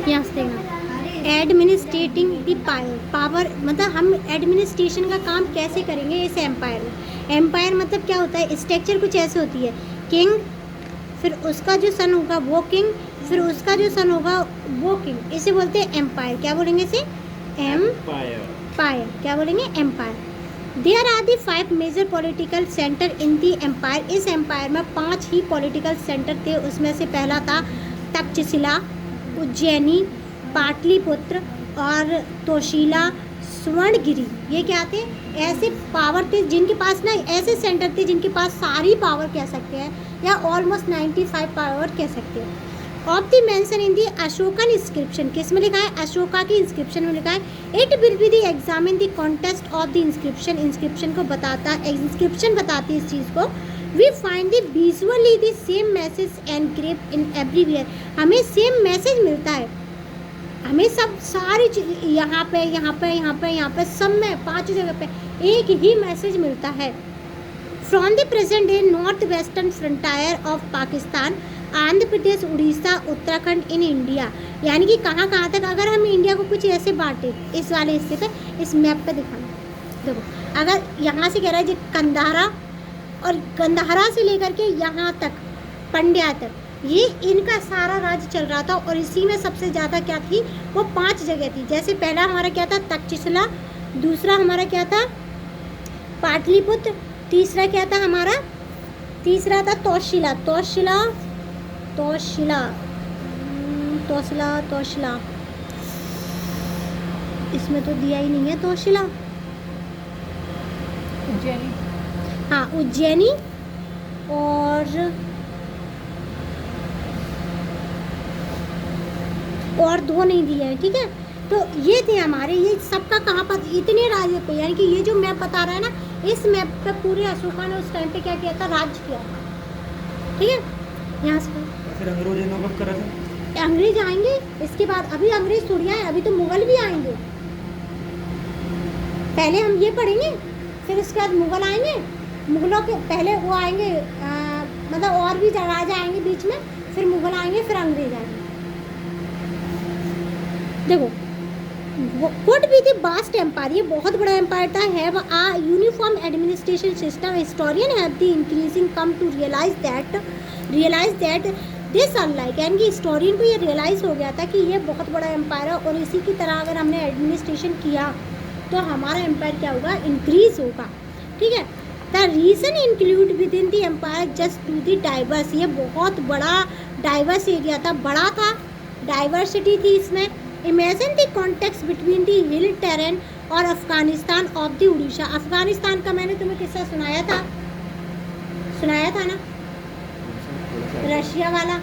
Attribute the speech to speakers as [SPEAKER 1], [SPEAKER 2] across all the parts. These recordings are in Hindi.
[SPEAKER 1] यहाँ से देखना, एडमिनिस्ट्रेटिंग द पावर, मतलब हम एडमिनिस्ट्रेशन का काम कैसे करेंगे इस एम्पायर में। एम्पायर मतलब क्या होता है, स्ट्रक्चर कुछ ऐसे होती है, किंग, फिर उसका जो सन होगा वो किंग, फिर उसका जो सन होगा वो किंग, इसे बोलते हैं एम्पायर। क्या बोलेंगे इसे, एम्पायर। क्या बोलेंगे, empire. There are the 5 major political centre in the empire. इस एम्पायर में 5 ही पॉलिटिकल सेंटर थे। उसमें से पहला था तक्षशिला, उज्जैनी, पाटलिपुत्र और तोशिला, स्वर्णगिरी। ये क्या थे, ऐसे पावर थे जिनके पास ना, ऐसे सेंटर थे जिनके पास सारी पावर कह सकते हैं, या ऑलमोस्ट 95 पावर कह सकते हैं। Of the mention in the Ashokan inscription, किस में लिखा है, अशोका की इंस्क्रिप्शन में लिखा है। It will be the examine the contest of the inscription. Inscription को बताता है, इंस्क्रिप्शन बताती है इस चीज़ को। We find the visually the same message engraved in everywhere. हमें सेम मैसेज मिलता है, हमें सब सारी चीज यहाँ पे यहाँ पे यहाँ पे यहाँ पे सब में 5 जगह पे एक ही मैसेज मिलता है। From the present day north western frontier of Pakistan, Andhra Pradesh, Orissa, Uttarakhand in India. यानी कि कहाँ कहाँ तक, अगर हम इंडिया को कुछ ऐसे बांटे इस वाले हिस्से पे, इस मैप पे दिखाना, देखो अगर यहाँ से कह रहा है जी कंधारा, और कंधारा से लेकर के यहाँ तक पंड्या तक, ये इनका सारा राज्य चल रहा था। और इसी में सबसे ज़्यादा क्या थी, वो 5 जगह थी। जैसे पहला हमारा क्या था, तक्षशिला, दूसरा हमारा क्या था, पाटलिपुत्र, तीसरा क्या था हमारा, तीसरा था तोशिला, तोशिला तोशिला तोशिला तोशिला, इसमें तो दिया ही नहीं है तोशिला।
[SPEAKER 2] उज्जैनी,
[SPEAKER 1] हाँ उज्जैनी, और 2 नहीं दिए हैं, ठीक है। तो ये थे हमारे, ये सबका कहाँ पर, इतने राज्य पे, यानी कि ये जो मैप बता रहा है ना, इस मैप पे पूरे अशोका ने उस टाइम पे क्या किया था, राज्य किया था, ठीक है। यहाँ से
[SPEAKER 3] फिर अंग्रेजों ने कब करा था,
[SPEAKER 1] अंग्रेज आएंगे इसके बाद, अभी अंग्रेज थोड़ी आए, अभी तो मुगल भी आएंगे। पहले हम ये पढ़ेंगे, फिर उसके बाद मुगल आएंगे। मुगलों के पहले वो आएंगे, मतलब और भी राजा आएंगे बीच में, फिर मुगल आएंगे, फिर अंग्रेज आएंगे। देखो, what be the vast empire, ये बहुत बड़ा एम्पायर था। Have a uniform administration system. Historian have the increasing come to realise that this unlike, यानी कि हिस्टोरियन को ये रियलाइज़ हो गया था कि ये बहुत बड़ा एम्पायर है, और इसी की तरह अगर हमने एडमिनिस्ट्रेशन किया तो हमारा एम्पायर क्या होगा, इंक्रीज होगा, ठीक है। The reason include with in the empire just to the diverse, ये बहुत बड़ा डाइवर्स एरिया था, बड़ा था, डाइवर्सिटी थी इसमें। Imagine the context between the hill terrain और अफगानिस्तान ऑफ द उड़ीसा। अफगानिस्तान का मैंने तुम्हें किस्सा सुनाया था ना, रशिया वाला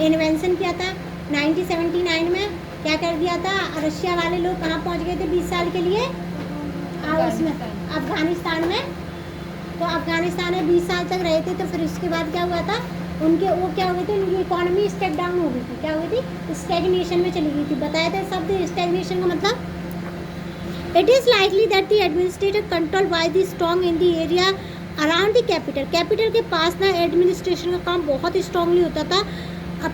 [SPEAKER 1] इन्वेंशन किया था 1979 में, क्या कर दिया था, रशिया वाले लोग कहाँ पहुँच गए थे 20 साल के लिए, उसमें अफगानिस्तान में। तो अफगानिस्तान में 20 साल तक रहे थे, तो फिर उसके बाद क्या हुआ था, उनके वो क्या हो गई थी, उनकी इकोनॉमी स्टेप डाउन हो गई थी, क्या हो गई थी, स्टैग्नेशन में चली गई थी। बताया था शब्द स्टैग्नेशन का मतलब, it is likely that the administrative control by the strong in the area around the capital के पास ना एडमिनिस्ट्रेशन का काम बहुत स्ट्रांगली होता था।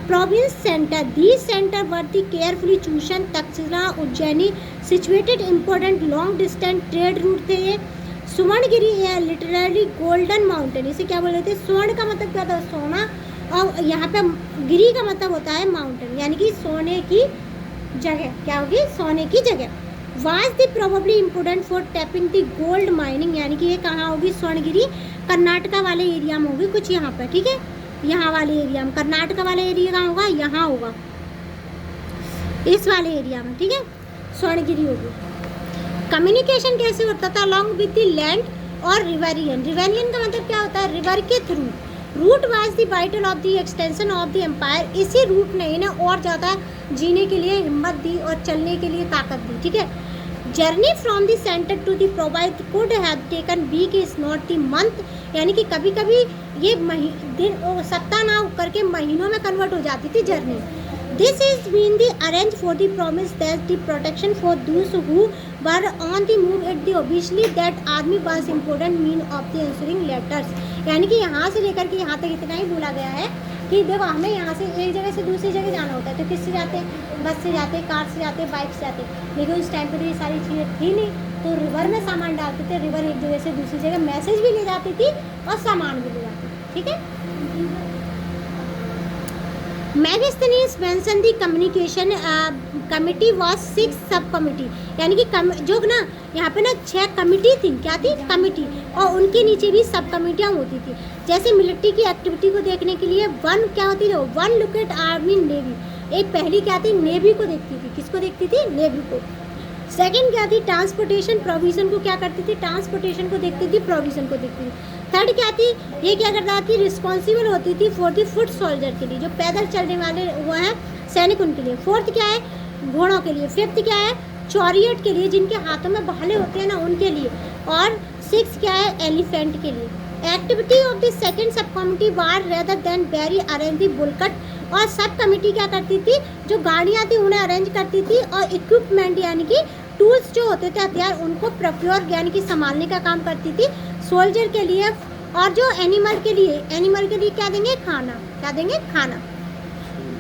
[SPEAKER 1] Province centre, these centre were the carefully chosen, Taxila, Ujjayini, situated important long distance trade route थे ये। सुवर्णगिरी है लिटरली गोल्डन माउंटेन, इसे क्या बोल रहे थे, स्वर्ण का मतलब क्या था, सोना, और यहाँ पे गिरी का मतलब होता है माउंटेन, यानी कि सोने की जगह, क्या होगी, सोने की जगह। Was the probably important for tapping the gold mining, यानी कि ये कहाँ होगी, स्वर्णगिरी कर्नाटका वाले एरिया में होगी, कुछ यहाँ पर, ठीक है, यहाँ वाले एरिया में, कर्नाटका वाले एरिया कहाँ होगा, यहाँ होगा, इस वाले एरिया में, ठीक है, स्वर्णगिरी होगी। कम्युनिकेशन कैसे होता था, अलॉन्ग विद द लैंड और रिवेरियन। रिवेरियन का मतलब क्या होता है, रिवर के थ्रू। Route was the vital of the extension of the empire, इसी रूट ने इन्हें और ज़्यादा जीने के लिए हिम्मत दी और चलने के लिए ताकत दी, ठीक है। Journey from the centre to the provide could have taken week is not the month, यानी कि कभी कभी ये दिन सप्ताह ना करके महीनों में कन्वर्ट हो जाती थी journey. This is been the arrange for the promise that the protection for those who were on the move at the obviously that army was important mean of the answering letters, यानी कि यहाँ से लेकर के यहाँ तक इतना ही बोला गया है कि देखो हमें यहाँ से एक जगह से दूसरी जगह जाना होता है तो किससे जाते हैं, बस से जाते हैं, कार से जाते हैं, बाइक से जाते हैं। लेकिन उस टाइम पर ये सारी चीज़ें थी नहीं, तो रिवर में सामान डालते थे, रिवर एक जगह से दूसरी जगह मैसेज भी ले जाती थी और सामान भी ले जाती थी। ठीक है। Megasthenes mention the communication committee was 6 सब कमिटी, यानी कि जो ना यहाँ पे ना 6 कमिटी थी, क्या थी, कमिटी, और उनके नीचे भी सब कमिटियाँ होती थी। जैसे मिलिट्री की एक्टिविटी को देखने के लिए वन क्या होती थी, one look at army navy, एक पहली क्या थी, नेवी को देखती थी। किसको देखती थी, नेवी को। सेकंड क्या थी, ट्रांसपोर्टेशन प्रोविजन को क्या करती थी, ट्रांसपोर्टेशन को देखती थी, प्रोविजन को देखती थी। थर्ड क्या थी, ये क्या करता थी, रिस्पॉन्सिबल होती थी फॉर द फुट सोल्जर के लिए, जो पैदल चलने वाले वो हैं सैनिक, उनके लिए। फोर्थ क्या है, घोड़ों के लिए। फिफ्थ क्या है, चॉरियट के लिए, जिनके हाथों में भाले होते हैं ना, उनके लिए। और सिक्स क्या है, एलिफेंट के लिए। Activity of the second sub committee was rather than very arrange the bullock cart, और सब कमिटी क्या करती थी, जो गाड़ियाँ थी उन्हें अरेंज करती थी, और इक्विपमेंट यानी कि टूल्स जो होते थे, हथियार, उनको प्रोक्योर यानी कि संभालने का काम करती थी सोल्जर के लिए। और जो एनिमल के लिए क्या देंगे, खाना, क्या देंगे, खाना।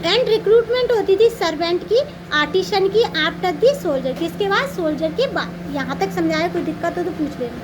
[SPEAKER 1] एंड रिक्रूटमेंट होती थी सर्वेंट की, आर्टिसन की, आफ्टर दी सोल्जर, किसके बाद, सोल्जर के बाद। यहाँ तक समझाया, कोई दिक्कत हो तो पूछ लेना।